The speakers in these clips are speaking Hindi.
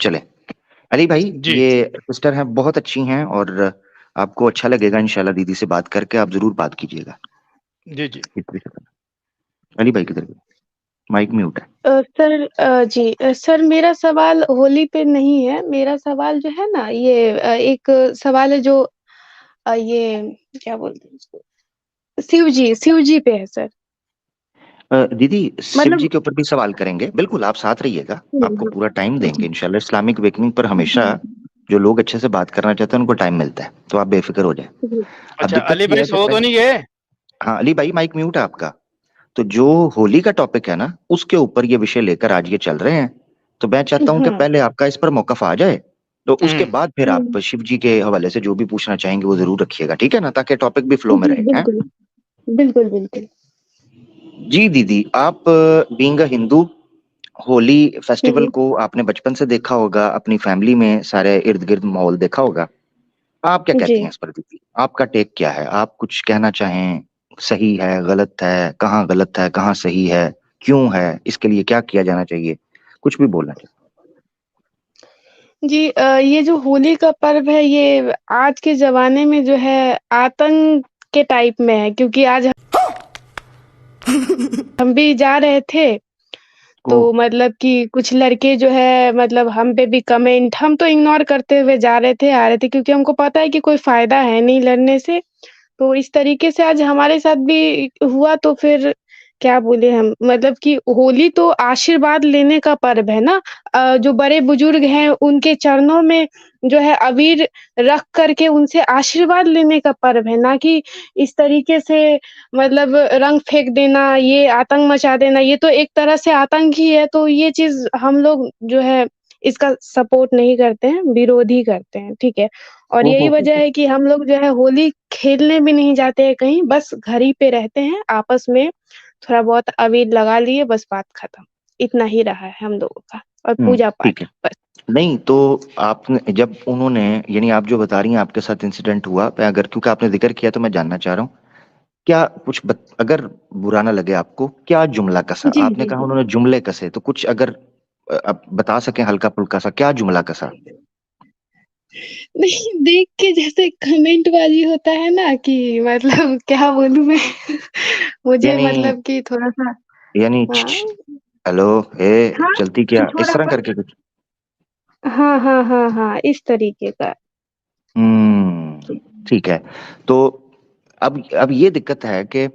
चले। अली भाई, जी ये सिस्टर हैं, बहुत अच्छी हैं और आपको अच्छा लगेगा इंशाल्लाह दीदी से बात करके। आप जरूर बात कीजिएगा। जी जी। अली भाई किधर गए? माइक म्यूट है। सर जी सर मेरा सवाल होली पे नहीं है। मेरा सवाल जो है ना ये एक सवाल है जो ये क्या बोलते हैं उसको, शिव जी पे है सर। दीदी, शिव जी मतलब के ऊपर भी सवाल करेंगे, बिल्कुल आप साथ रहिएगा। आपको पूरा टाइम देंगे जी इंशाल्लाह। इस्लामिक वेकनिंग पर हमेशा जी जो लोग अच्छे से बात करना चाहते हैं उनको टाइम मिलता है, तो आप बेफिक्र हो जाए। जी अब अच्छा, दिक्कत अली ये भाई है कि सो तो नहीं गए? हाँ अली भाई, माइक म्यूट है आपका। तो जो होली का टॉपिक है ना, उसके ऊपर ये विषय लेकर आज ये चल रहे हैं। तो मैं चाहता हूँ कि हाँ। पहले आपका इस पर मौकफ आ जाए, तो उसके हम्म। बाद फिर आप हम्म, शिव जी के हवाले से जो भी पूछना चाहेंगे वो जरूर रखिएगा, ठीक है ना, ताकि टॉपिक भी फ्लो में जी रहे हैं। बिल्कुल बिल्कुल बिल्कुल। जी दीदी, आप being a Hindu, Holi festival hmm, को आपने बचपन से देखा होगा, अपनी फैमिली में सारे इर्द गिर्द माहौल देखा होगा। आप क्या कहती हैं जी इस पर दीदी? आपका टेक क्या है? आप कुछ कहना चाहें? सही है, गलत है, कहाँ गलत है, कहाँ सही है, क्यों है, इसके लिए क्या किया जाना चाहिए, कुछ भी बोलना चाहिए। जी ये जो होली का पर्व है ये आज के जमाने में जो है आतंक के टाइप में है, क्योंकि आज हम भी जा रहे थे तो ओ, मतलब कि कुछ लड़के जो है मतलब हम पे भी कमेंट, हम तो इग्नोर करते हुए जा रहे थे, आ रहे थे, क्योंकि हमको पता है कि कोई फ़ायदा है नहीं लड़ने से। तो इस तरीके से आज हमारे साथ भी हुआ, तो फिर क्या बोले हम, मतलब कि होली तो आशीर्वाद लेने का पर्व है ना। जो बड़े-बुजुर्ग हैं उनके चरणों में जो है अबीर रख कर के उनसे आशीर्वाद लेने का पर्व है, ना कि इस तरीके से मतलब रंग फेंक देना, ये आतंक मचा देना, ये तो एक तरह से आतंक ही है। तो ये चीज़ हम लोग जो है इसका सपोर्ट नहीं करते हैं, विरोध ही करते हैं, ठीक है? और ओ यही वजह हो। है कि हम लोग जो है होली खेलने भी नहीं जाते हैं कहीं, बस घर ही पे रहते हैं, आपस में थोड़ा बहुत अबीर लगा लिए, बस बात खत्म। इतना ही रहा है हम लोगों का, और ठीक पूजा-पाठ है। बस। नहीं तो आपने जब उन्होंने, यानी आप जो बता रही हैं आपके साथ इंसिडेंट हुआ, मैं अगर क्योंकि आपने जिक्र किया तो मैं जानना चाह रहा हूँ, क्या कुछ अगर बुरा ना लगे आपको, क्या जुमला कसा? जी, आपने जी, कहा जी। उन्होंने जुमले कसे, तो कुछ अगर आप बता सकें हल्का फुल्का सा, क्या जुमला कसा? नहीं, देख के जैसे कमेंटबाज़ी होता है ना कि मतलब क्या बोलूँ मैं मुझे यानी मतलब कि थोड़ा-सा यानी हाँ, हेलो, हे, हाँ, चलती क्या, इस तरह थोड़ा-सा करके कुछ? हाँ, हाँ, हाँ, हाँ, इस तरीके का। हम्म, ठीक है। तो अब ये दिक्कत है कि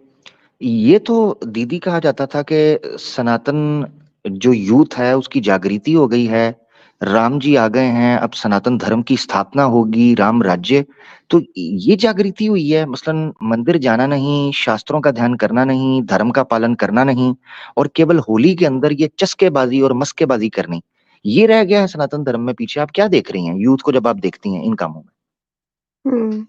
ये तो दीदी कहा जाता था कि सनातन जो यूथ है उसकी जागृति हो गई है, राम जी आ गए हैं, अब सनातन धर्म की स्थापना होगी, राम राज्य। तो ये जागृति हुई है, मसलन मंदिर जाना नहीं, शास्त्रों का ध्यान करना नहीं, धर्म का पालन करना नहीं, और केवल होली के अंदर ये चस्केबाजी और मस्केबाजी करनी, ये रह गया है सनातन धर्म में पीछे। आप क्या देख रही हैं यूथ को जब आप देखती हैं इन कामों में? हुँ।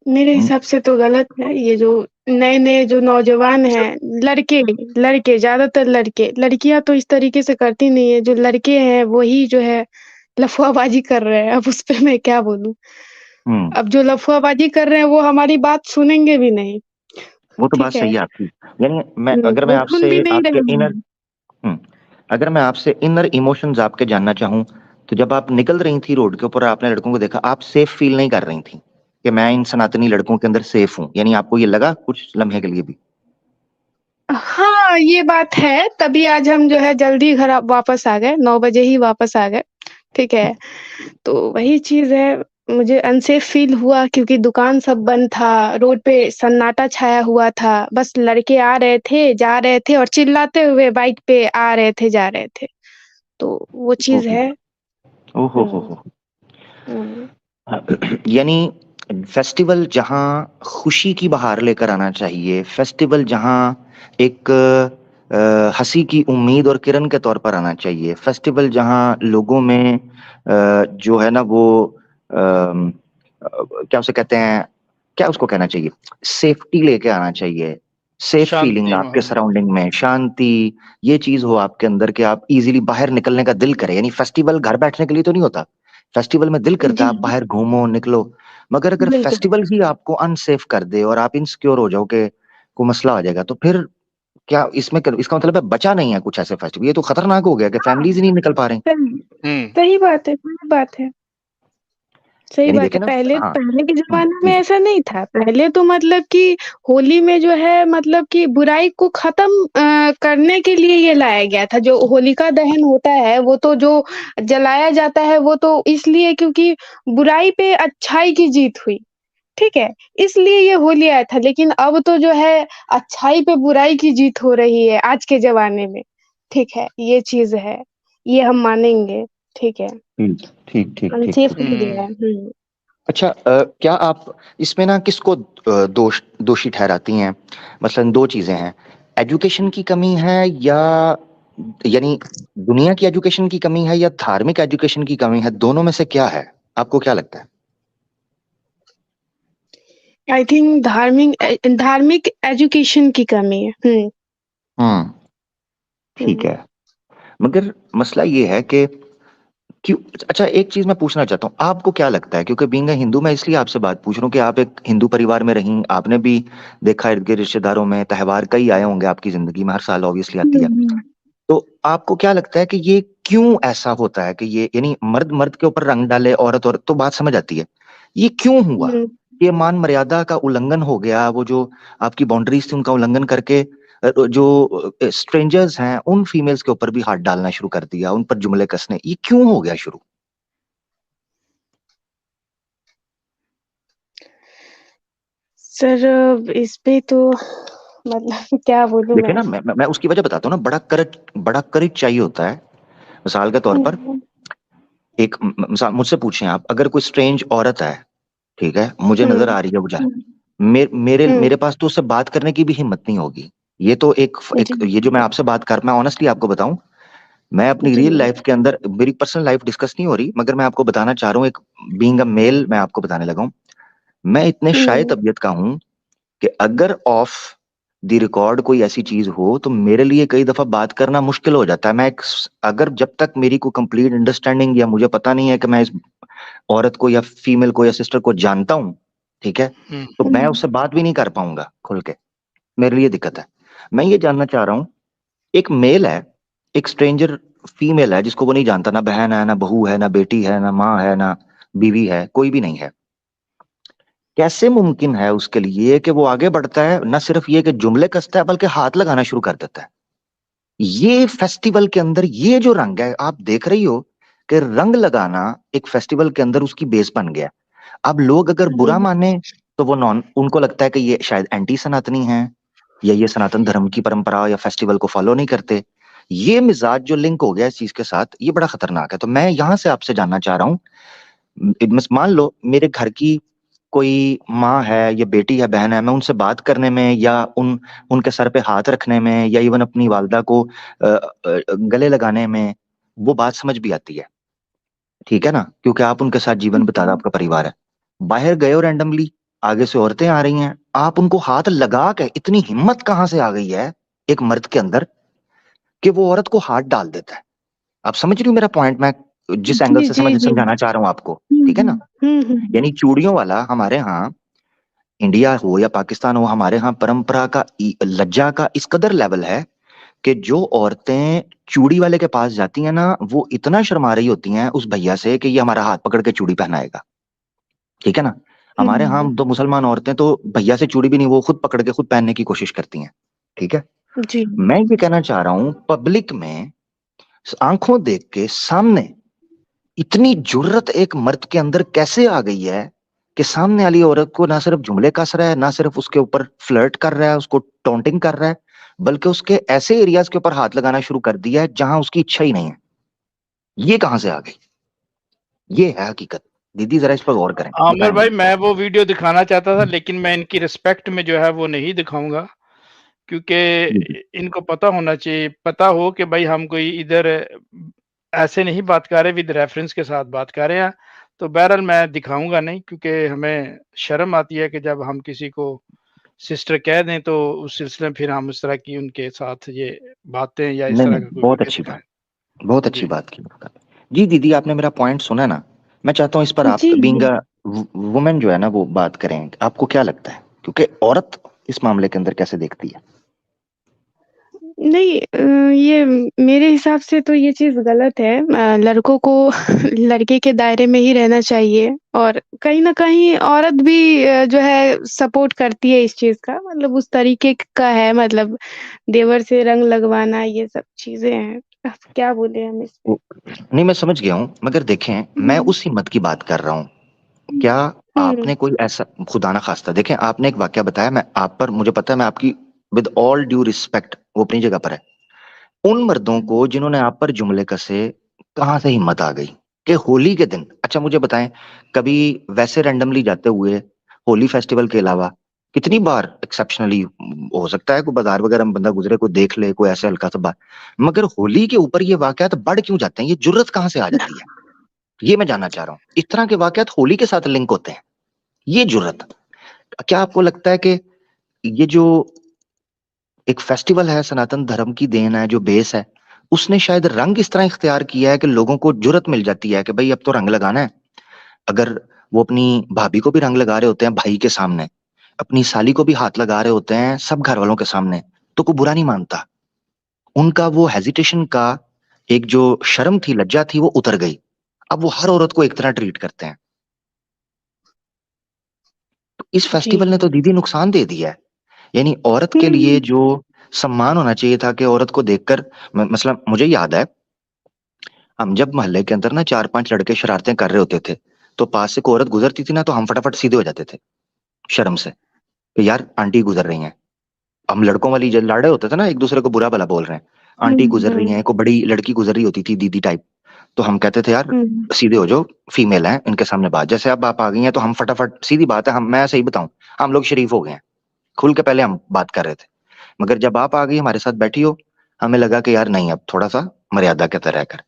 मेरे हम्म, हिसाब से तो गलत है, ये जो नए-नए जो नौजवान हैं, लड़के लड़के ज़्यादातर लड़के, लड़कियाँ तो इस तरीके से करती नहीं है, जो लड़के हैं वही जो है लफुआबाज़ी कर रहे हैं, अब उस पे मैं क्या बोलूँ? हम्म, अब जो लफुआबाज़ी कर रहे हैं वो हमारी बात सुनेंगे भी नहीं, वो तो बात ठीक है? सही है आपकी। यानी मैं अगर मैं वो सुन आपसे भी नहीं आपके रहे इनर हैं। हम्म अगर मैं आपसे इनर इमोशंस आपके जानना चाहूं, तो जब आप निकल रही थी रोड के ऊपर और आपने लड़कों को देखा, आप सेफ फील नहीं कर रही थी कि मैं इन सनातनी लड़कों के अंदर सेफ हूं? यानी आपको ये लगा कुछ लम्हे के लिए भी? हाँ, ये बात है, तभी आज हम जो है जल्दी घर वापस आ गए, 9 बजे ही वापस आ गए, ठीक है? तो वही चीज़ है, मुझे अनसेफ फ़ील हुआ क्योंकि दुकान सब बंद था, रोड पे सन्नाटा छाया हुआ था, बस लड़के आ रहे थे, जा रहे थे और चिल्लाते हुए बाइक पे आ रहे थे, जा रहे थे। तो वो चीज़ ओहो, है। ओहो हुँ, हो। हुँ। यानी फेस्टिवल जहां खुशी की बहार लेकर आना चाहिए, फेस्टिवल जहां एक हंसी की उम्मीद और किरण के तौर पर आना चाहिए, फेस्टिवल जहां लोगों में जो है ना वो क्या उसे कहते हैं, क्या उसको कहना चाहिए, सेफ्टी लेके आना चाहिए, सेफ फीलिंग शांति आपके माहौल। सराउंडिंग में, शांति, ये चीज हो आपके अंदर कि आप इजीली बाहर निकलने का दिल करे। यानी फेस्टिवल घर बैठने के लिए तो नहीं होता, फेस्टिवल में दिल करता जी, है आप बाहर घूमो निकलो। मगर अगर बिल्कुल। फेस्टिवल ही आपको अनसेफ कर दे और आप इनसिक्योर हो जाओ कि को मसला हो जाएगा, तो फिर क्या इसमें इसका मतलब है बचा नहीं है कुछ ऐसे फेस्टिवल? ये तो खतरनाक हो गया कि हाँ, फैमिलीज ही नहीं निकल पा रही। सही सही बात है, सही बात है। सही यानी बात है। देखे ना। हाँ। पहले के ज़माने में जी। ऐसा नहीं था। पहले तो मतलब कि होली में जो है मतलब कि बुराई को ख़त्म करने के लिए ये लाया गया था। जो होलिका दहन होता है, वो तो जो जलाया जाता है, वो तो इसलिए क्योंकि बुराई पे अच्छाई की जीत हुई, ठीक है? इसलिए ये होली आया था। लेकिन अब तो जो है अच्छाई पे बुराई की जीत हो रही है आज के ज़माने में, ठीक है? ये चीज़ है, ये हम मानेंगे, ठीक है? ठीक, ठीक, ठीक, ठीक, अनसेफ ठीक। हो गया है। हुँ। अच्छा, क्या आप इसमें ना किसको दोषी ठहराती हैं? मसलन 2 चीज़ें हैं, एजुकेशन की कमी है या यानी दुनिया की एजुकेशन की कमी है या धार्मिक एजुकेशन की कमी है, दोनों में से क्या है? आपको क्या लगता है? आई थिंक धार्मिक एजुकेशन की कमी है। हुँ, हुँ, ठीक हुँ, है। मगर मसला ये है कि क्यों। अच्छा, एक चीज़ मैं पूछना चाहता हूँ, आपको क्या लगता है, क्योंकि बीइंग अ हिंदू मैं इसलिए आपसे बात पूछ रहा हूँ कि आप एक हिंदू परिवार में रहीं, आपने भी देखा इर्द-गिर्द रिश्तेदारों में त्योहार कई आए होंगे आपकी ज़िंदगी में, हर साल ऑब्वियसली आती हुँ, है। हुँ, तो आपको क्या लगता है कि ये क्यों ऐसा होता है कि ये यानी मर्द मर्द के ऊपर रंग डाले, औरत औरत, तो बात समझ आती है। ये क्यों हुआ? हुँ। ये मान मर्यादा का उल्लंघन हो गया, वो जो आपकी बाउंड्रीज़ थी उनका उल्लंघन करके जो स्ट्रेंजर्स हैं उन फीमेल्स के ऊपर भी हाथ डालना शुरू कर दिया, उन पर जुमले कसने, ये क्यों हो गया शुरू? सर इस पे तो मतलब क्या बोलूँ देखिए मैं? ना, मैं उसकी वजह बताता हूँ ना, बड़ा करेज चाहिए होता है। मिसाल के तौर हुँ, पर हुँ, एक मिसाल मुझसे पूछें आप, अगर कोई स्ट्रेंज औरत है, ठीक है, मुझे हुँ, नजर आ रही है वो जा, हुँ, मेरे हुँ, मेरे पास तो उससे बात करने की भी हिम्मत नहीं होगी। ये तो एक जी, ये जो मैं आपसे बात कर, मैं ऑनेस्टली आपको बताऊं, मैं अपनी जी, रियल लाइफ के अंदर, मेरी पर्सनल लाइफ डिस्कस नहीं हो रही, मगर मैं आपको बताना चाह रहा हूँ, एक बीइंग अ मेल मैं आपको बताने लगा हूँ। मैं इतने शाय हुँ, तबीयत का हूँ कि अगर ऑफ द रिकॉर्ड कोई ऐसी चीज हो तो मेरे लिए कई दफा बात करना मुश्किल हो जाता है। अगर जब तक मेरी को कंप्लीट अंडरस्टैंडिंग या मुझे पता नहीं है कि मैं इस औरत को या फीमेल को या सिस्टर को जानता हूँ, ठीक है, हुँ, तो मैं हुँ, उससे बात भी नहीं कर पाऊंगा खुल के। मेरे लिए दिक्कत है। मैं ये जानना चाह रहा हूँ, एक मेल है, एक स्ट्रेंजर फीमेल है जिसको वो नहीं जानता, ना बहन है, ना बहू है, ना बेटी है, ना माँ है, ना बीवी है, कोई भी नहीं है। कैसे मुमकिन है उसके लिए कि वो आगे बढ़ता है, ना सिर्फ ये कि जुमले कसता है बल्कि हाथ लगाना शुरू कर देता है? ये फेस्टिवल के अंदर ये जो रंग है, आप देख रही हो कि रंग लगाना एक फेस्टिवल के अंदर उसकी बेस बन गया। अब लोग अगर बुरा हुँ, माने तो वो नॉन उनको लगता है कि ये शायद एंटी सनातनी है, या ये सनातन धर्म की परंपरा या फेस्टिवल को फॉलो नहीं करते। ये मिजाज जो लिंक हो गया इस चीज के साथ, ये बड़ा खतरनाक है। तो मैं यहां से आपसे जानना चाह रहा हूँ, मान लो मेरे घर की कोई माँ है या बेटी है, बहन है, मैं उनसे बात करने में या उनके सर पे हाथ रखने में या इवन अपनी वालदा को गले लगाने में वो बात समझ भी आती है, ठीक है ना, क्योंकि आप उनके साथ जीवन बिता रहे हो, हुँ, आपका परिवार है। बाहर गए हो रैंडमली, आगे से औरतें आ रही हैं, आप उनको हाथ लगा के, इतनी हिम्मत कहाँ से आ गई है एक मर्द के अंदर कि वो औरत को हाथ डाल देता है? आप समझ रही हो मेरा पॉइंट, मैं जिस एंगल जी, से जी, जी। समझाना चाह रहा हूँ आपको, हुँ, ठीक है ना? हुँ, हुँ, हुँ, यानी चूड़ियों वाला हमारे यहाँ, इंडिया हो या पाकिस्तान हो, हमारे यहाँ परंपरा का लज्जा का इस कदर लेवल है कि जो औरतें चूड़ी वाले के पास जाती हैं ना, वो इतना शर्मा रही होती हैं उस भैया से कि ये हमारा हाथ पकड़ के चूड़ी पहनाएगा, ठीक है ना? हमारे यहाँ हुँ, तो मुसलमान औरतें तो भैया से चूड़ी भी नहीं, वो खुद पकड़ के खुद पहनने की कोशिश करती हैं, ठीक है? जी। मैं ये कहना चाह रहा हूँ, पब्लिक में आंखों देख के सामने इतनी जुर्रत एक मर्द के अंदर कैसे आ गई है कि सामने वाली औरत को ना सिर्फ जुमले कस रहा है, ना सिर्फ उसके ऊपर फ्लर्ट कर रहा है, उसको टॉन्टिंग कर रहा है, बल्कि उसके ऐसे एरियाज के ऊपर हाथ लगाना शुरू कर दिया है जहां उसकी इच्छा ही नहीं है। ये कहां से आ गई? ये है हकीकत। दीदी जरा इस पर गौर करें, आमिर बताएं भाई, मुझे। मैं वो वीडियो दिखाना चाहता था, लेकिन मैं इनकी रिस्पेक्ट में जो है वो नहीं दिखाऊँगा, क्योंकि जी, जी। इनको पता होना चाहिए, पता हो कि भाई हम कोई इधर ऐसे नहीं बात कर रहे, विद रेफरेंस के साथ बात कर रहे हैं। तो बहरहाल मैं दिखाऊँगा नहीं, क्योंकि हमें शर्म आती है कि जब हम किसी को सिस्टर कह दें, तो उस सिलसिले में फिर हम इस तरह की उनके साथ ये बातें या इस नहीं तरह नहीं, का कोई बहुत वीडियो अच्छी दिखाएँ। बात, बहुत अच्छी जी। बात की। जी दीदी, आपने मेरा पॉइंट सुना ना? मैं चाहता हूँ इस पर आप जी, बीइंग जी। अ वुमेन जो है ना वो बात करें, आपको क्या लगता है, क्योंकि औरत इस मामले के अंदर कैसे देखती है? नहीं ये मेरे हिसाब से तो ये चीज़ गलत है। लड़कों को लड़के के दायरे में ही रहना चाहिए और कहीं न कहीं औरत भी जो है सपोर्ट करती है इस चीज़ का, मतलब उस तरीके का है, मतलब देवर से रंग लगवाना ये सब चीज़ें हैं। अब क्या बोले हम इस पे? वो नहीं, मैं समझ गया हूँ, मगर देखें मैं हुँ, उस हिम्मत की बात कर रहा हूँ। क्या हुँ, आपने कोई ऐसा, खुदा ना खास्ता, देखें आपने एक वाकया बताया, मैं आप पर, मुझे पता है मैं आपकी विद ऑल ड्यू रिस्पेक्ट, वो अपनी जगह पर है। उन मर्दों हुँ, को जिन्होंने आप पर जुमले कसे, कहाँ से हिम्मत आ गई कि होली के दिन, अच्छा मुझे बताएं, कभी वैसे रैंडमली जाते हुए होली फेस्टिवल के अलावा कितनी बार एक्सेप्शनली हो सकता है कोई बाजार वगैरह में बंदा गुजरे, कोई देख ले, कोई ऐसे हल्का सा बात, मगर होली के ऊपर ये वाकयात बढ़ क्यों जाते हैं? ये जुर्रत कहाँ से आ जाती है? ये मैं जानना चाह रहा हूँ। इस तरह के वाकयात होली के साथ लिंक होते हैं, ये जुर्रत। क्या आपको लगता है कि ये जो एक फेस्टिवल है, सनातन धर्म की देन है, जो बेस है, उसने शायद रंग इस तरह इख्तियार किया है कि लोगों को जुर्रत मिल जाती है कि भाई अब तो रंग लगाना है। अगर वो अपनी भाभी को भी रंग लगा रहे होते हैं भाई के सामने, अपनी साली को भी हाथ लगा रहे होते हैं सब घर वालों के सामने, तो कोई बुरा नहीं मानता। उनका वो हेजिटेशन का एक जो शर्म थी, लज्जा थी, वो उतर गई। अब वो हर औरत को एक तरह ट्रीट करते हैं। तो इस जी। फेस्टिवल ने तो दीदी नुकसान दे दिया है। यानी औरत के लिए हुँ, जो सम्मान होना चाहिए था कि औरत को देखकर, मतलब मुझे याद है, हम जब मोहल्ले के अंदर ना 4-5 लड़के शरारतें कर रहे होते थे, तो पास से कोई औरत गुजरती थी ना, तो हम फटाफट सीधे हो जाते थे शर्म से कि यार आंटी गुजर रही हैं। हम लड़कों वाली जो लड़ रहे होते थे ना, एक दूसरे को बुरा भला बोल रहे हैं, हुँ, आंटी गुजर रही हुँ, हैं, कोई बड़ी लड़की गुजर रही होती थी, दीदी टाइप, तो हम कहते थे यार हुँ, सीधे हो जाओ, फीमेल है, इनके सामने बात। जैसे अब आप आ गई हैं तो हम फटाफट, सीधी बात है, हम, मैं सही बताऊं, हम लोग शरीफ हो गए हैं, खुल के पहले हम बात कर रहे थे, मगर जब आप आ गई हमारे साथ बैठी हो, हमें लगा कि यार नहीं, अब थोड़ा सा मर्यादा के तरह कर।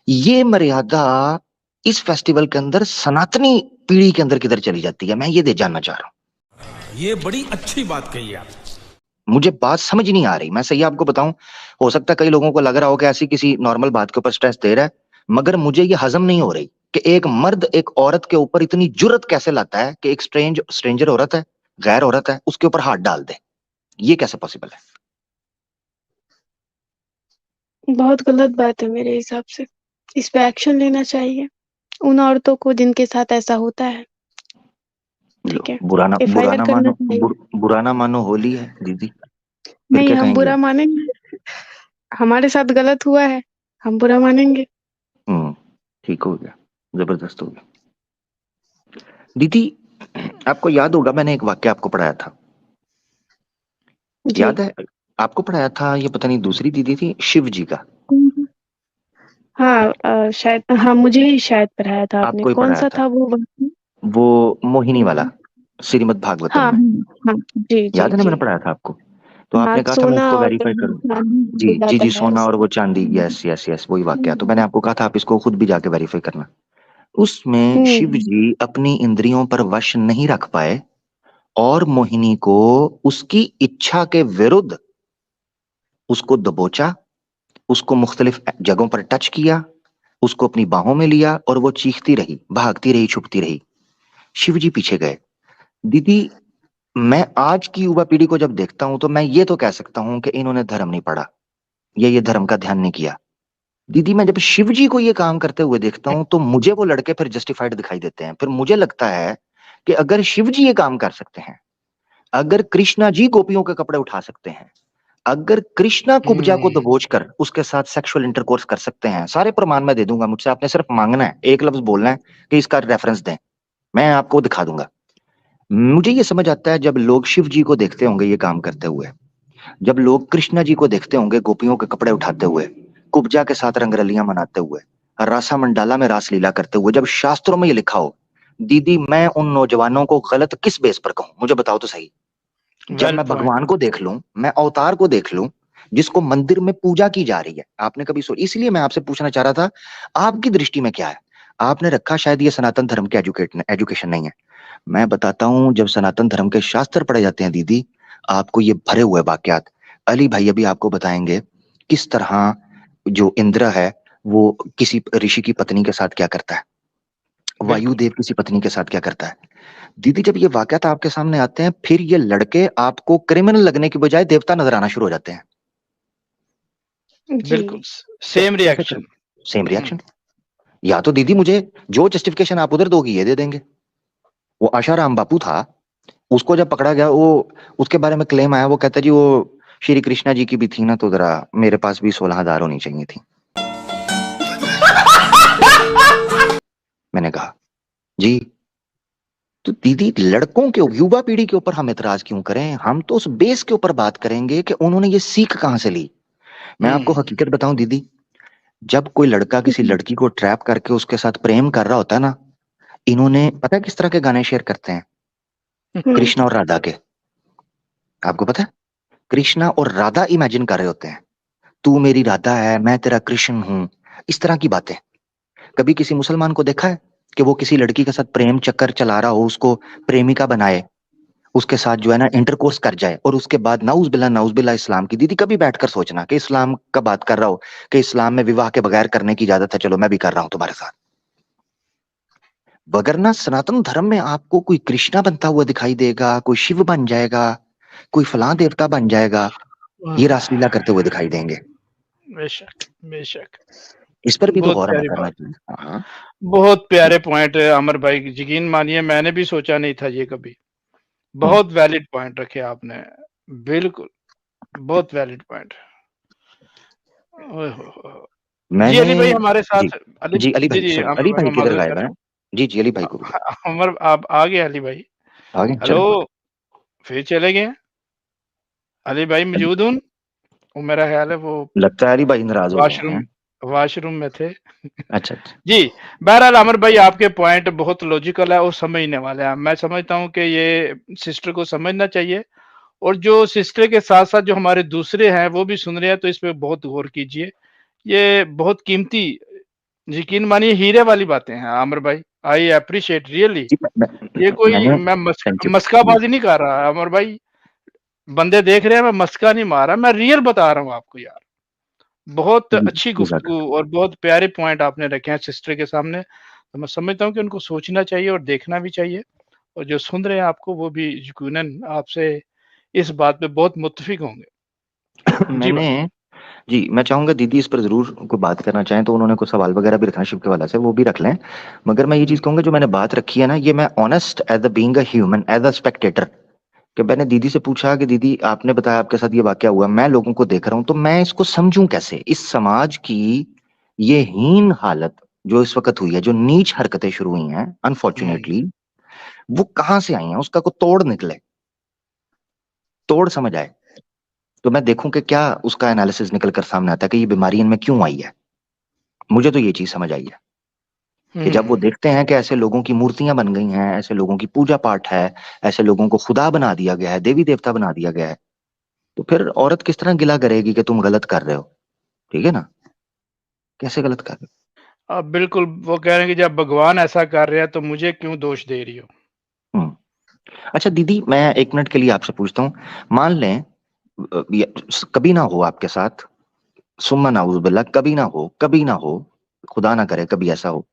ये मर्यादा इस फेस्टिवल के अंदर सनातनी पीढ़ी के अंदर किधर चली जाती है, मैं ये दे जानना चाह रहा हूँ। ये बड़ी अच्छी बात कही आप। मुझे बात समझ नहीं आ रही, मैं सही आपको बताऊं, हो सकता है कई लोगों को लग रहा हो कि ऐसी किसी नॉर्मल बात के ऊपर स्ट्रेस दे रहा है, मगर मुझे ये हजम नहीं हो रही कि एक मर्द एक औरत के ऊपर इतनी जुर्रत कैसे लाता है कि एक स्ट्रेंजर औरत है, गैर औरत है, उसके ऊपर हाथ डाल दे। ये कैसे पॉसिबल है? बहुत गलत बात है मेरे हिसाब से। इस पे एक्शन लेना चाहिए उन औरतों को जिनके साथ ऐसा होता है, लो, ठीक है? बुरा ना बुरा एफआईआर ना करना मानो, चाहिए। बुरा ना मानो, होली है दीदी, फिर नहीं, क्या हम कहेंगे? बुरा मानेंगे, हमारे साथ गलत हुआ है, हम बुरा मानेंगे। हम्म, ठीक हो गया, जबरदस्त हो गया। दीदी, आपको याद होगा मैंने एक वाक्य आपको पढ़ाया था, जी। याद है? आपको पढ़ाया था, ये पता नहीं दूसरी दीदी थी, शिव जी का। हुँ, हाँ शायद हाँ, मुझे ही शायद पढ़ाया था आपने, आपको ही पढ़ाया कौन-सा था, था वो वाक्य? वो मोहिनी वाला, हुँ, श्रीमद् भागवतम हाँ, में। हाँ, जी, जी, याद है ना मैंने जी। पढ़ाया था आपको? तो हाँ, आपने कहा था मैं सोना उसको और वेरीफाई करूँ। चांदी जी जी मिलाता जी, है सोना और उसको। वो चांदी, हुँ, यस यस यस, वही वाक्य। तो हुँ, मैंने आपको कहा था आप इसको खुद भी जाके वेरीफाई करना। उसमें हुँ, शिव जी अपनी इंद्रियों पर वश नहीं रख पाए और मोहिनी को उसकी इच्छा के विरुद्ध उसको दबोचा, उसको मुख्तलिफ जगहों पर टच किया, उसको अपनी बाहों में लिया, और वो चीखती रही, भागती रही, छुपती रही। शिव जी पीछे गए। दीदी, मैं आज की युवा पीढ़ी को जब देखता हूं तो मैं ये तो कह सकता हूं कि इन्होंने धर्म नहीं पढ़ा, या ये धर्म का ध्यान नहीं किया। दीदी, मैं जब शिव जी को ये काम करते हुए देखता हूं तो मुझे वो लड़के फिर जस्टिफाइड दिखाई देते हैं। फिर मुझे लगता है कि अगर शिव जी ये काम कर सकते हैं, अगर कृष्णा जी गोपियों के कपड़े उठा सकते हैं, अगर कृष्णा कुब्जा को हुँ। दबोच कर उसके साथ सेक्सुअल इंटरकोर्स कर सकते हैं, सारे प्रमाण मैं दे दूंगा, मुझसे आपने सिर्फ मांगना है, एक लफ्ज बोलना है कि इसका रेफरेंस दें, मैं आपको दिखा दूंगा। मुझे ये समझ आता है जब लोग शिव जी को देखते होंगे ये काम करते हुए, जब लोग कृष्णा जी को देखते होंगे गोपियों के कपड़े उठाते हुए, कुब्जा के साथ रंगरलियां मनाते हुए, रासा मंडाला में रासलीला करते हुए, जब शास्त्रों में ये लिखा हो, दीदी मैं उन नौजवानों को गलत किस बेस पर कहूं? मुझे बताओ तो सही। जब वेल मैं पॉइंट। भगवान को देख लूं, मैं अवतार को देख लूं, जिसको मंदिर में पूजा की जा रही है, आपने कभी सोच, इसलिए मैं आपसे पूछना चाह रहा था, आपकी दृष्टि में क्या है? आपने रखा शायद ये सनातन धर्म के एजुकेशन नहीं है। मैं बताता हूँ, जब सनातन धर्म के शास्त्र पढ़े जाते हैं दीदी, आपको ये भरे हुए वाक्यात, अली भाई अभी आपको बताएंगे किस तरह जो इंद्र है वो किसी ऋषि की पत्नी के साथ क्या करता है, बिल्कुल। वायुदेव किसी पत्नी के साथ क्या करता है। दीदी, जब ये वाकयात आपके सामने आते हैं, फिर ये लड़के आपको क्रिमिनल लगने की बजाय देवता नजर आना शुरू हो जाते हैं। बिल्कुल जी। Same reaction. Same reaction. या तो दीदी मुझे जो जस्टिफिकेशन आप उधर दोगी ये दे देंगे। वो आशाराम बापू था, उसको जब पकड़ा गया, वो उसके बारे में क्लेम आया, वो कहता जी वो श्री कृष्णा जी की भी थी ना, तो जरा मेरे पास भी 16,000 होनी चाहिए थी। मैंने कहा जी, तो दीदी लड़कों के, युवा पीढ़ी के ऊपर हम इतराज क्यों करें? हम तो उस बेस के ऊपर बात करेंगे कि उन्होंने ये सीख कहां से ली। मैं आपको हकीकत बताऊं दीदी, जब कोई लड़का किसी लड़की को ट्रैप करके उसके साथ प्रेम कर रहा होता है ना, इन्होंने पता है किस तरह के गाने शेयर करते हैं? कृष्णा और राधा के। आपको पता है? कृष्णा और राधा इमेजिन कर रहे होते हैं, तू मेरी राधा है, मैं तेरा कृष्ण हूं, इस तरह की बातें। कभी किसी मुसलमान को देखा है कि वो किसी लड़की के साथ प्रेम चक्कर चला रहा हो, उसको प्रेमिका बनाए, उसके साथ जो है ना इंटरकोर्स कर जाए, और उसके बाद नाउज बिल्ला इस्लाम की, दीदी कभी बैठकर सोचना कि इस्लाम का बात कर रहा हो कि इस्लाम में विवाह के बगैर करने की इजाजत है, चलो मैं भी कर रहा हूं तुम्हारे साथ। वगरना सनातन धर्म में आपको कोई कृष्णा बनता हुआ दिखाई देगा, कोई शिव बन जाएगा, कोई फलां देवता बन जाएगा, ये रासलीला करते हुए दिखाई देंगे। बेशक बेशक। इस पर भी तो बहुत गौर हमें प्यारी करना बात, चाहिए। हाँ, बहुत प्यारे पॉइंट है अमर भाई, यकीन मानिए मैंने भी सोचा नहीं था ये कभी। बहुत वैलिड पॉइंट रखे आपने, बिल्कुल बहुत वैलिड पॉइंट। ओए हो हो। जी मैंने अली भाई हमारे जी साथ, अली जी अली जी भाई, जी सॉरी अमर अली भाई भाई मैं किधर माजूद गायब चाहता है? हूँ। जी जी अली भाई को भी अमर आप आ गए अली भाई? आगे हेलो, चलो। फिर चले गए अली भाई? मौजूद हूँ। वो मेरा ख्याल है वो लगता है अली भाई नाराज हो गए वॉशरूम हैं। वॉशरूम में थे। अच्छा अच्छा। जी, बहरहाल अमर भाई आपके पॉइंट बहुत लॉजिकल है और समझने वाले हैं। मैं समझता हूँ कि ये सिस्टर को समझना चाहिए, और जो सिस्टर के साथ-साथ जो हमारे दूसरे हैं वो भी सुन रहे हैं, तो इस पे बहुत गौर कीजिए। ये बहुत कीमती, यकीन मानिए हीरे वाली बातें हैं अमर भाई। आई एप्रिशिएट रियली। जी ये कोई मैंने मैं थैंक यू जी। मस्काबाजी नहीं कर रहा अमर भाई। बंदे देख रहे हैं, मैं मस्का नहीं मार रहा, मैं रियल बता रहा हूँ आपको यार। बहुत जी, अच्छी जज़ाक गुफ्तगू और बहुत प्यारे पॉइंट आपने रखे हैं सिस्टर के सामने। तो मैं समझता हूँ कि उनको सोचना चाहिए और देखना भी चाहिए, और जो सुन रहे हैं आपको वो भी यकीनन आपसे इस बात पे बहुत मुत्तफ़िक होंगे। जी मैंने भाई। जी, मैं चाहूँगा दीदी इस पर ज़रूर कोई बात करना चाहें तो उन्होंने कुछ सवाल वगैरह भी रखा है शिव के हवाले से, वो भी रख लें। मगर मैं ये चीज़ कहूँगा, जो मैंने बात रखी है ना, ये मैं honest as a being a human, as a Spectator, कि मैंने दीदी से पूछा कि दीदी आपने बताया आपके साथ ये वाक़या हुआ, मैं लोगों को देख रहा हूँ, तो मैं इसको समझूँ कैसे? इस समाज की ये हीन हालत जो इस वक़्त हुई है, जो नीच हरकतें शुरू हुई हैं अनफॉर्च्यूनेटली, वो कहाँ से आई हैं? उसका कोई तोड़ निकले, तोड़ समझ आए। तो मैं देखूं कि क्या उसका एनालिसिस निकल कर सामने आता है कि ये बीमारी इनमें क्यों आई है। मुझे तो ये चीज समझ आई है कि जब वो देखते हैं कि ऐसे लोगों की मूर्तियां बन गई हैं, ऐसे लोगों की पूजा पाठ है, ऐसे लोगों को खुदा बना दिया गया है, देवी देवता बना दिया गया है, तो फिर औरत किस तरह गिला करेगी कि तुम गलत कर रहे हो? ठीक है ना? कैसे गलत कर रहे बिल्कुल वो कह रहे हैं कि जब भगवान ऐसा कर रहे हैं तो मुझे क्यों दोष दे रही हो? हो? अच्छा दीदी, मैं 1 मिनट के लिए आपसे पूछता हूँ, मान लें कभी ना हो आपके साथ, सुम्मा नाउज़ बिल्ला, कभी ना हो, खुदा ना करे कभी ऐसा हो,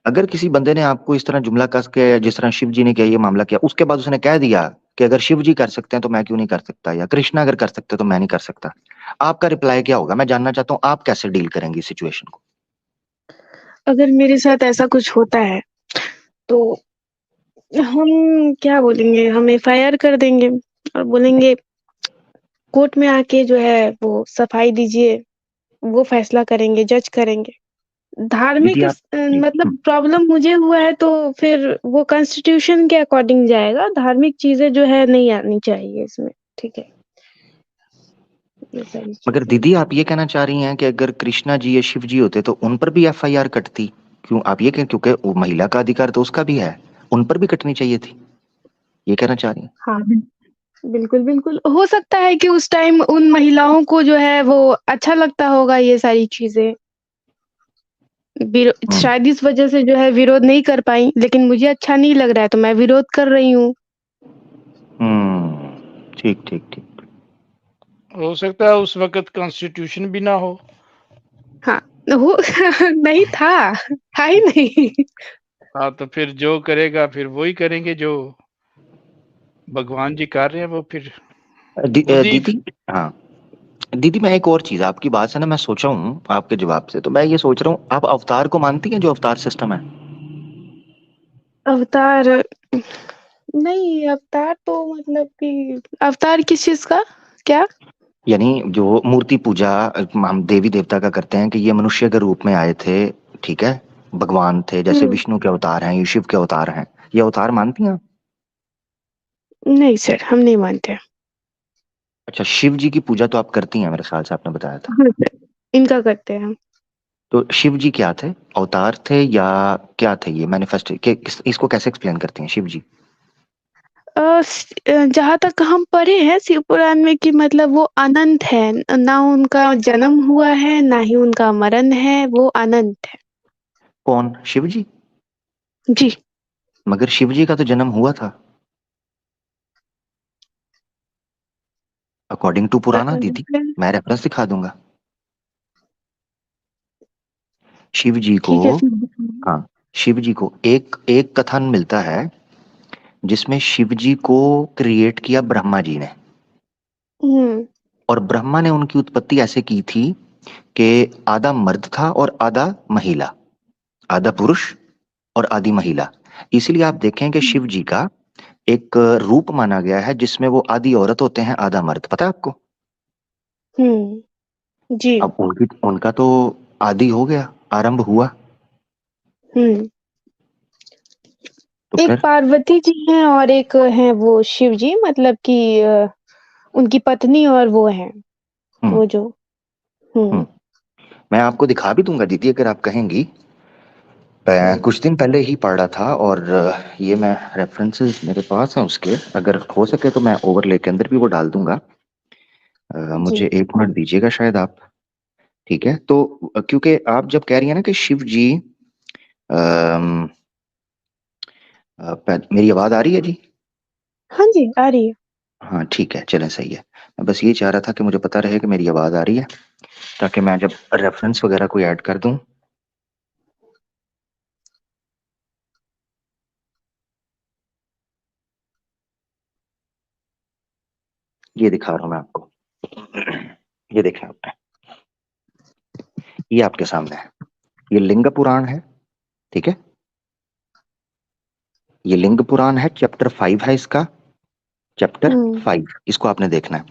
अगर किसी बंदे ने आपको इस तरह जुमला कस के, जिस तरह शिव जी ने किया, ये मामला किया, उसके बाद उसने कह दिया कि अगर शिव जी कर सकते हैं तो मैं क्यों नहीं कर सकता, या कृष्णा अगर कर सकते हैं तो मैं नहीं कर सकता, आपका रिप्लाई क्या होगा? मैं जानना चाहता हूँ आप कैसे डील करेंगी सिचुएशन को? अगर मेरे साथ ऐसा कुछ होता है, तो हम क्या बोलेंगे, हम एफआईआर कर देंगे और बोलेंगे कोर्ट में आके जो है वो सफाई दीजिए, वो फैसला करेंगे, जज करेंगे। दीदी धार्मिक आप जी, मतलब प्रॉब्लम मुझे हुआ है तो फिर वो कॉन्स्टिट्यूशन के अकॉर्डिंग जाएगा, धार्मिक चीज़ें जो है नहीं आनी चाहिए इसमें, ठीक है? ये सारी मगर चीज़ें। दीदी आप ये कहना चाह रही हैं कि अगर कृष्णा जी या शिव जी होते तो उन पर भी एफआईआर कटती? क्यों आप ये कह, क्योंकि वो महिला का अधिकार तो उसका भी है, उन पर भी कटनी चाहिए थी, ये कहना चाह रही हैं? हाँ, बिल्कुल, बिल्कुल। हो सकता है कि उस टाइम उन महिलाओं को जो है वो अच्छा लगता होगा ये सारी चीज़ें। हम्म शायद इस वज़ह से जो है विरोध नहीं कर पाईं, लेकिन मुझे अच्छा नहीं लग रहा है तो मैं विरोध कर रही हूँ। ठीक ठीक ठीक। हो सकता है उस वक़्त कॉन्स्टिट्यूशन भी ना हो। हाँ, हो नहीं था, था ही नहीं। हाँ, तो फिर जो करेगा फिर वही करेंगे जो भगवान जी कर रहे हैं, वो फिर खुद ही दीदी हाँ, दीदी मैं एक और चीज आपकी बात से ना मैं सोचा हूँ आपके जवाब से, तो मैं ये सोच रहा हूँ आप अवतार को मानती हैं, जो अवतार सिस्टम है? अवतार नहीं, अवतार तो मतलब कि अवतार किस चीज का? क्या? यानी जो मूर्ति पूजा हम देवी देवता का करते हैं कि ये मनुष्य के रूप में आए थे, ठीक है, भगवान थे, जैसे हम्म। विष्णु के अवतार हैं, ये शिव के अवतार हैं, ये अवतार मानती हैं आप? नहीं सर, हम नहीं मानते। अच्छा, शिव जी की पूजा तो आप करती हैं मेरे ख्याल से, आपने बताया था। हाँ सर, इनका करते हैं हम। तो शिव जी क्या थे, अवतार थे या क्या थे, ये मैनिफेस्ट के इसको कैसे एक्सप्लेन करती हैं शिव जी? जहाँ तक हम पढ़े हैं शिव पुराण में कि मतलब वो अनंत है, ना उनका जन्म हुआ है ना ही उनका मरण है, वो अनंत है। कौन, शिव जी? जी। मगर शिव जी का तो जन्म हुआ था अकॉर्डिंग टू पुराना दीदी, मैं रेफरेंस दिखा दूंगा शिव जी को। ठीक है फिर दिखाइए। हाँ, शिव जी को एक एक कथन मिलता है जिसमें शिव जी को क्रिएट किया ब्रह्मा जी ने, हम्म। और ब्रह्मा ने उनकी उत्पत्ति ऐसे की थी कि आधा मर्द था और आधा महिला, आधा पुरुष और आधी महिला। इसलिए आप देखें कि शिव जी का एक रूप माना गया है जिसमें वो आधी औरत होते हैं आधा मर्द, पता है आपको? जी। अब उनकी उनका तो आदि हो गया, आरंभ हुआ, हम्म। तो एक फिर पार्वती जी हैं और एक है वो शिव जी, मतलब कि उनकी पत्नी और वो हैं, हम्म वो जो। हम्म हम्म। मैं आपको दिखा भी दूंगा दीदी अगर आप कहेंगी। मैं कुछ दिन पहले ही पढ़ा था, और ये मैं रेफरेंसेस मेरे पास हैं उसके, अगर हो सके तो मैं ओवरले के अंदर भी वो डाल दूंगा। जी। मुझे एक मिनट दीजिएगा शायद आप, ठीक है? तो क्योंकि आप जब कह रही है ना कि शिव जी, अम, मेरी आवाज आ रही है जी? हाँ जी, आ रही है। हाँ ठीक है, चलें, सही है। मैं बस ये चाह रहा था कि मुझे पता रहे कि मेरी आवाज आ रही है, ताकि मैं जब रेफरेंस वगैरह कोई ऐड कर दूं। ये दिखा रहा हूं मैं आपको, ये देखें आपने, ये आपके सामने है, ये लिंग पुराण है, ठीक है? ये लिंग पुराण है, चैप्टर 5 है इसका, चैप्टर हम्म। 5, इसको आपने देखना है।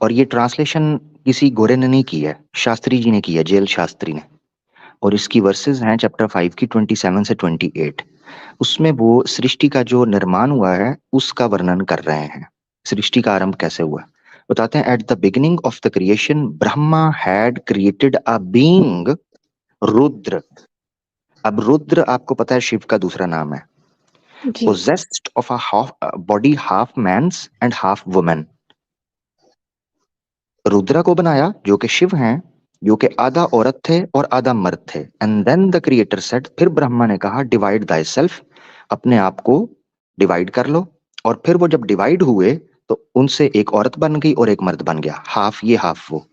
और ये ट्रांसलेशन किसी गोरे ने नहीं की है, शास्त्री जी ने की है, जेल शास्त्री ने। और इसकी वर्सेस हैं चैप्टर 5 की 27 से 28। उसमें वो सृष्टि का जो निर्माण हुआ है उसका वर्णन कर रहे हैं, सृष्टि का आरंभ कैसे हुआ। बताते हैं, at the beginning of the creation Brahma had created a being Rudra. अब रुद्र आपको पता है शिव का दूसरा नाम है, जी। possessed of a half body, half man's and half woman। Rudra को बनाया जो कि शिव हैं, जो कि आधा औरत थे और आधा मर्द थे। And then the creator said, फिर ब्रह्मा ने कहा, डिवाइड दाई सेल्फ, अपने आप को डिवाइड कर लो। और फिर वो जब डिवाइड हुए तो उनसे एक औरत बन गई और एक मर्द बन गया, हाफ ये हाफ वो।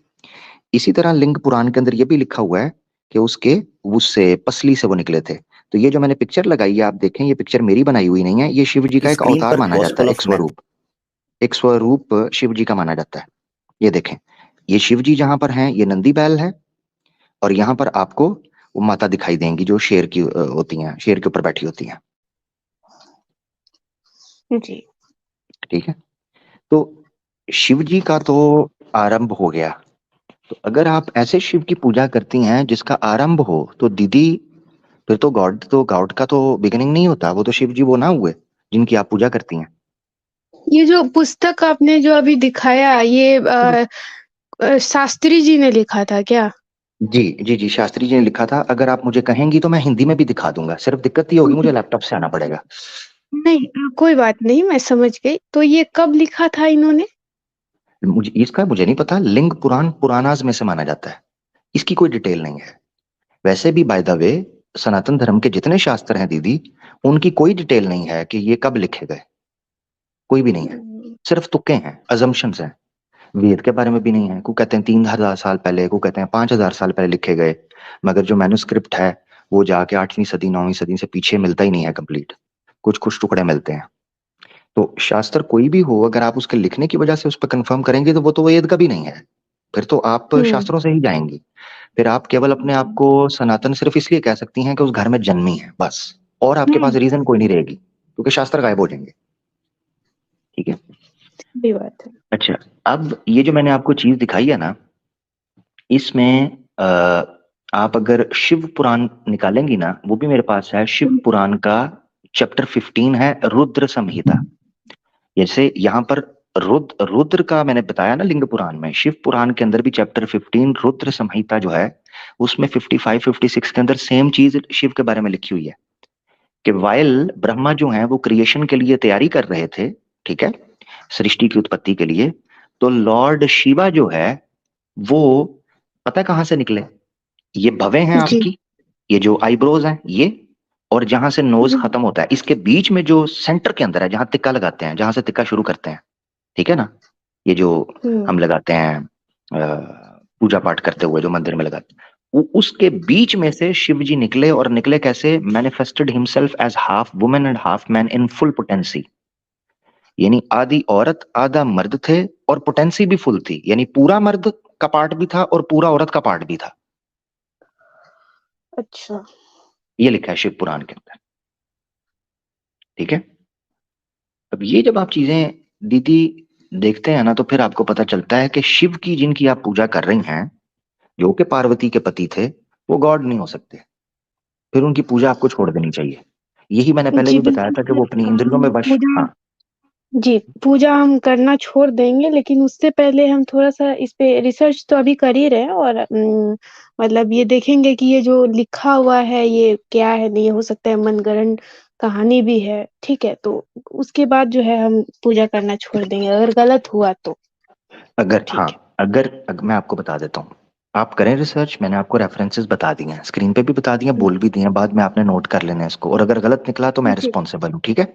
इसी तरह लिंग पुराण के अंदर ये भी लिखा हुआ है कि उसके उससे पसली से वो निकले थे। तो ये जो मैंने पिक्चर लगाई है आप देखें, ये पिक्चर मेरी बनाई हुई नहीं है, ये शिव जी का एक स्क्रीन अवतार पर माना जाता गॉस्पेल है, ऑफ मैथ। एक स्वरूप शिव जी का माना जाता है। ये देखें, ये शिव जी जहां पर हैं ये नंदी बैल है, और यहाँ पर आपको वो माता दिखाई देंगी जो शेर की होती हैं, शेर के ऊपर बैठी होती हैं, जी। ठीक है? तो शिव जी का तो आरंभ हो गया। तो अगर आप ऐसे शिव की पूजा करती हैं जिसका आरंभ हो, तो दीदी फिर तो गॉड का तो बिगिनिंग नहीं होता, वो तो शिव जी वो ना हुए जिनकी आप पूजा करती हैं। ये जो पुस्तक आपने जो अभी दिखाया, ये शास्त्री जी ने लिखा था क्या? जी जी जी, शास्त्री जी ने लिखा था। अगर आप मुझे कहेंगी तो मैं हिंदी में भी दिखा दूंगा, सिर्फ दिक्कत ये होगी मुझे लैपटॉप से आना पड़ेगा। नहीं, कोई बात नहीं, मैं समझ गई। तो ये कब लिखा था इन्होंने? मुझे इसका मुझे नहीं पता, लिंग पुराण पुरानाज में से माना जाता है, इसकी कोई डिटेल नहीं है। वैसे भी बाय द वे सनातन धर्म के जितने शास्त्र हैं दीदी, उनकी कोई डिटेल नहीं है कि ये कब लिखे गए, कोई भी नहीं है, सिर्फ तुक्के हैं, अजम्पशंस हैं। वेद के बारे में भी नहीं है, को कहते हैं 3000 साल पहले, को कहते हैं 5000 साल पहले लिखे गए। मगर जो मैन्युस्क्रिप्ट है वो जाके 8वीं सदी 9वीं सदी से पीछे मिलता ही नहीं है कंप्लीट, कुछ कुछ टुकड़े मिलते हैं। तो शास्त्र कोई भी हो, अगर आप उसके लिखने की वजह से उस पर कंफर्म करेंगे तो वो तो वेद का भी नहीं है, फिर तो आप शास्त्रों से ही जाएंगी। फिर आप केवल अपने आप को सनातन सिर्फ इसलिए कह सकती हैं कि उस घर में जन्मी है बस, और आपके पास रीजन कोई नहीं रहेगी, क्योंकि शास्त्र गायब हो जाएंगे। ठीक है, सही बात है। अच्छा, अब ये जो मैंने आपको चीज दिखाई है ना, इसमें आप अगर शिव पुराण निकालेंगी ना, वो भी मेरे पास है, शिव पुराण का चैप्टर 15 है रुद्र संहिता। जैसे यहाँ पर रुद्र का मैंने बताया ना लिंग पुराण में, शिव पुराण के अंदर भी चैप्टर 15 रुद्र संहिता जो है, उसमें 55 56 के अंदर सेम चीज शिव के बारे में लिखी हुई है कि वाइल ब्रह्मा जो है वो क्रिएशन के लिए तैयारी कर रहे थे, ठीक है, सृष्टि की उत्पत्ति के लिए, तो लॉर्ड शिवा जो है वो पता है कहाँ से निकले? ये भवें हैं जी। आपकी, ये जो आईब्रोज हैं ये, और जहां से नोज खत्म होता है इसके बीच में जो सेंटर के अंदर है, जहां तिक्का लगाते हैं, जहां से तिक्का शुरू करते हैं, ठीक है ना, ये जो हम लगाते हैं पूजा पाठ करते हुए जो मंदिर में लगाते हैं, उसके बीच में से शिव जी निकले। और निकले कैसे? Manifested himself as half women and half man in full potency, यानी आधी औरत आधा मर्द थे, और पोटेंसी भी फुल थी, यानी पूरा मर्द का पार्ट भी था और पूरा औरत का पार्ट भी था। अच्छा, ये लिखा है शिव पुराण के अंदर, ठीक है। अब ये जब आप चीजें दीदी देखते हैं ना, तो फिर आपको पता चलता है कि शिव की जिनकी आप पूजा कर रही हैं, जो कि पार्वती के पति थे, वो गॉड नहीं हो सकते, फिर उनकी पूजा आपको छोड़ देनी चाहिए। यही मैंने पहले जी भी बताया था कि वो अपनी इंद्रियों में वश, पूजा, हाँ जी, पूजा हम करना छोड़ देंगे, लेकिन उससे पहले हम थोड़ा-सा इस पे रिसर्च तो अभी कर ही रहे हैं, और मतलब ये देखेंगे कि ये जो लिखा हुआ है ये क्या है, नहीं हो सकता है मनगढ़ंत कहानी भी है, ठीक है? तो उसके बाद जो है हम पूजा करना छोड़ देंगे, अगर गलत हुआ तो। अगर, ठीक है। हाँ अगर मैं आपको बता देता हूँ, आप करें रिसर्च, मैंने आपको रेफरेंसेस बता दिए हैं, स्क्रीन पे भी बता दिए, बोल भी दिए हैं, बाद में आपने नोट कर लेना है इसको, और अगर गलत निकला तो मैं जी, रिस्पॉन्सिबल हूँ, ठीक है।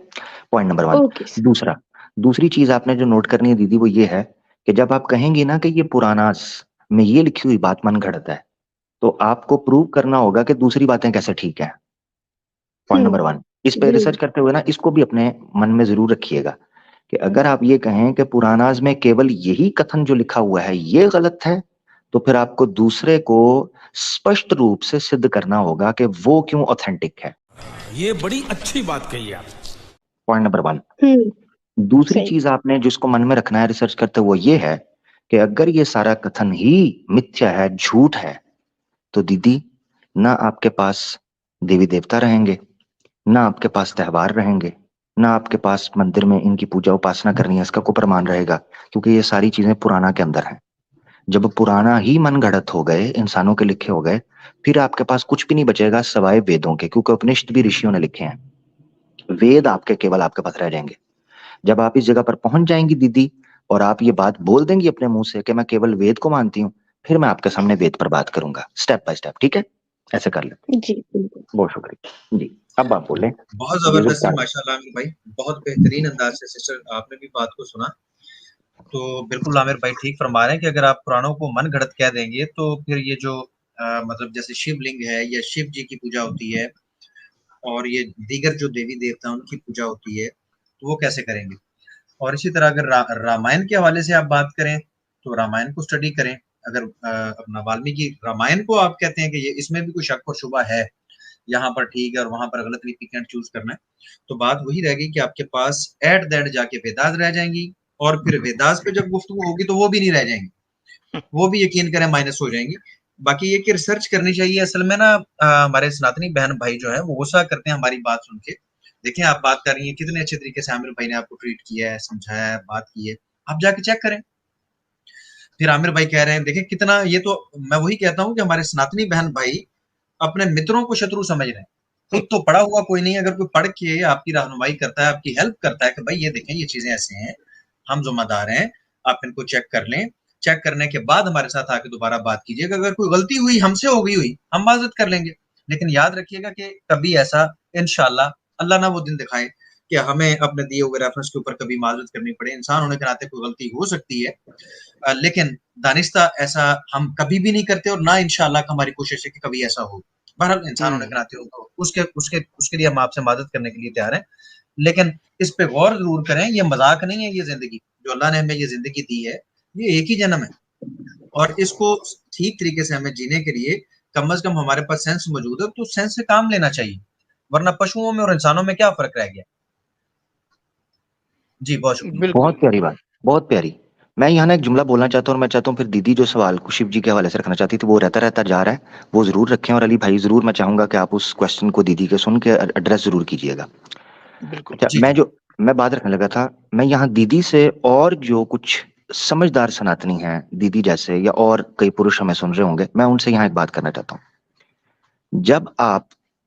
Point number 1। Okay sir. दूसरी चीज आपने जो नोट करनी है दीदी, वो ये है कि जब आप कहेंगी ना कि ये पुराणास में ये लिखी हुई बात मन घड़त है, तो आपको प्रूव करना होगा कि दूसरी बातें कैसे ठीक है। पॉइंट नंबर 1, इस पे जी, रिसर्च करते हुए ना इसको भी अपने मन में जरूर रखिएगा कि अगर आप ये कहें कि पुराणास में केवल यही कथन जो लिखा हुआ है ये गलत है, तो फिर आपको दूसरे को स्पष्ट रूप से सिद्ध करना होगा कि वो क्यों ऑथेंटिक है। ये बड़ी अच्छी बात कही आप। Point number 1। हुँ, दूसरी सही। चीज आपने जिसको मन में रखना है रिसर्च करते हुए, ये है कि अगर ये सारा कथन ही मिथ्या है, झूठ है, तो दीदी ना आपके पास देवी देवता रहेंगे, ना आपके पास त्योहार रहेंगे, ना आपके पास मंदिर में इनकी पूजा उपासना करनी है इसका कोई प्रमाण रहेगा, क्योंकि ये सारी चीजें पुराना के अंदर हैं। जब पुराना ही मन गढ़ंत हो गए, इंसानों के लिखे हो गए, फिर आपके पास कुछ भी नहीं बचेगा सवाए वेदों के, क्योंकि उपनिषद भी ऋषियों ने लिखे हैं। वेद आपके केवल आपके पास रह जाएंगे। जब आप इस जगह पर पहुंच जाएंगी दीदी, और आप ये बात बोल देंगी अपने मुंह से कि मैं केवल वेद को मानती हूँ, फिर मैं आपके सामने वेद पर बात करूंगा स्टेप बाय स्टेप, ठीक है। ऐसे कर लेते जी, बिल्कुल। हैं। बहुत शुक्रिया जी, अब आप बोलें। बहुत म्यूजिक जबरदस्त है स्टार्ट। माशाल्लाह आमिर भाई, बहुत बेहतरीन अंदाज से सिस्टर आपने भी बात को सुना। तो बिल्कुल आमिर भाई ठीक फरमा रहे हैं कि अगर आप पुराणों को मन गढ़ंत कह देंगे तो फिर ये जो मतलब जैसे शिवलिंग है या शिव जी की पूजा होती है और ये दीगर जो देवी देवता उनकी पूजा होती है, तो वो कैसे करेंगे। और इसी तरह अगर रामायण के हवाले से आप बात करें तो रामायण को स्टडी करें। अगर अपना वाल्मीकि रामायण को आप कहते हैं कि ये इसमें भी कोई शक और शुबा है, यहाँ पर ठीक है और वहां पर गलत रिपिकेंट चूज करना है, तो बात वही रहेगी कि आपके पास एट द एंड जाके वेदास रह जाएंगी, और फिर वेदास पे जब गुफ्तगू होगी तो वो भी नहीं रह जाएंगी, वो भी यकीन करें माइनस हो जाएंगी। बाकी ये कि रिसर्च करनी चाहिए। असल में ना हमारे सनातनी बहन भाई जो है वो गुस्सा करते हैं हमारी बात सुन के। देखें आप बात कर रही हैं कितने अच्छे तरीके से आमिर भाई ने आपको ट्रीट किया है, समझाया है, बात की है, आप जाके चेक करें। फिर आमिर भाई कह रहे हैं देखें कितना, ये तो मैं वही कहता हूँ कि हमारे सनातनी बहन भाई अपने मित्रों को शत्रु समझ रहे हैं। खुद तो पढ़ा हुआ कोई नहीं है, अगर कोई पढ़ के आपकी रहनुमाई करता है, आपकी हेल्प करता है कि भाई ये देखें ये चीजें ऐसे हैं, हम जिम्मेदार हैं, आप इनको चेक कर लें, चेक करने के बाद हमारे साथ आके दोबारा बात कीजिएगा। अगर कोई गलती हुई हमसे हो गई हुई हम माजरत कर लेंगे, लेकिन याद रखिएगा कि कभी ऐसा इंशाल्लाह अल्लाह ना वो दिन दिखाए कि हमें अपने दिए हुए रेफरेंस के ऊपर कभी माजरत करनी पड़े। इंसान होने के नाते कोई गलती हो सकती है, लेकिन दानिस्ता ऐसा हम कभी भी नहीं करते और ना इंशाल्लाह हमारी कोशिश है कि कभी ऐसा हो। बहरहाल इंसान होने के नाते हो तो उसके उसके उसके लिए हम आपसे मदद करने के लिए तैयार हैं, लेकिन इस पे गौर जरूर करें, ये मजाक नहीं है। ये जिंदगी जो अल्लाह ने हमें ये जिंदगी दी है, ये एक ही जन्म है, और इसको ठीक तरीके से हमें जीने के लिए कम से कम हमारे पास सेंस मौजूद है, तो सेंस से काम लेना चाहिए, वरना पशुओं में और इंसानों में क्या फर्क रह गया। जी, बहुत शुक्रिया। बहुत प्यारी बात, बहुत प्यारी। मैं यहाँ ना एक जुमला बोलना चाहता हूँ और मैं चाहता हूँ फिर दीदी जो सवाल को शिव जी के हवाले से रखना चाहती थी वो रहता जा रहा है, वो जरूर रखें। और अली भाई जरूर मैं चाहूंगा कि आप उस क्वेश्चन को दीदी के सुन के एड्रेस जरूर कीजिएगा। अच्छा, मैं बात रखने लगा था, मैं यहाँ दीदी से और जो कुछ समझदार सनातनी हैं दीदी जैसे, या और कई पुरुष हमें सुन रहे होंगे, मैं उनसे यहाँ एक बात करना चाहता हूँ।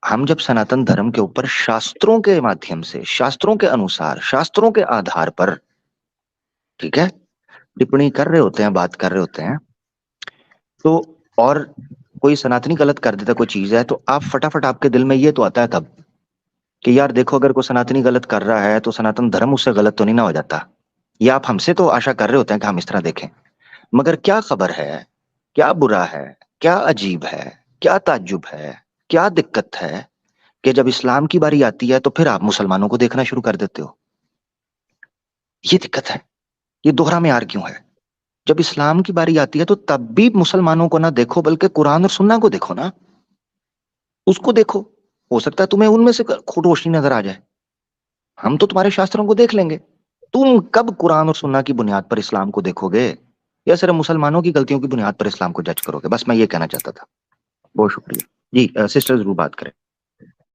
हम जब सनातन धर्म के ऊपर शास्त्रों के माध्यम से, शास्त्रों के अनुसार, शास्त्रों के आधार पर, ठीक है, टिप्पणी कर रहे होते हैं, बात कर रहे होते हैं, तो और कोई सनातनी गलत कर देता कोई चीज है, तो आप फटाफट आपके दिल में ये तो आता है तब कि यार देखो, अगर कोई सनातनी गलत कर रहा है तो सनातन धर्म उससे गलत तो नहीं ना हो जाता। या आप हमसे तो आशा कर रहे होते हैं कि हम इस तरह देखें, मगर क्या खबर है, क्या बुरा है, क्या अजीब है, क्या ताज्जुब है, क्या दिक्कत है कि जब इस्लाम की बारी आती है तो फिर आप मुसलमानों को देखना शुरू कर देते हो। ये दिक्कत है, ये दोहरा मेयार क्यों है? जब इस्लाम की बारी आती है तो तब भी मुसलमानों को ना देखो, बल्कि कुरान और सुन्ना को देखो ना, उसको देखो। हो सकता है तुम्हें उनमें से रोशनी नजर आ जाए, हम तो तुम्हारे शास्त्रों को देख लेंगे। तुम कब कुरान और सुन्ना की बुनियाद पर इस्लाम को देखोगे, या सिर्फ मुसलमानों की गलतियों की बुनियाद पर इस्लाम को जज करोगे? बस मैं ये कहना चाहता था। बहुत शुक्रिया जी। सिस्टर जरूर बात करें।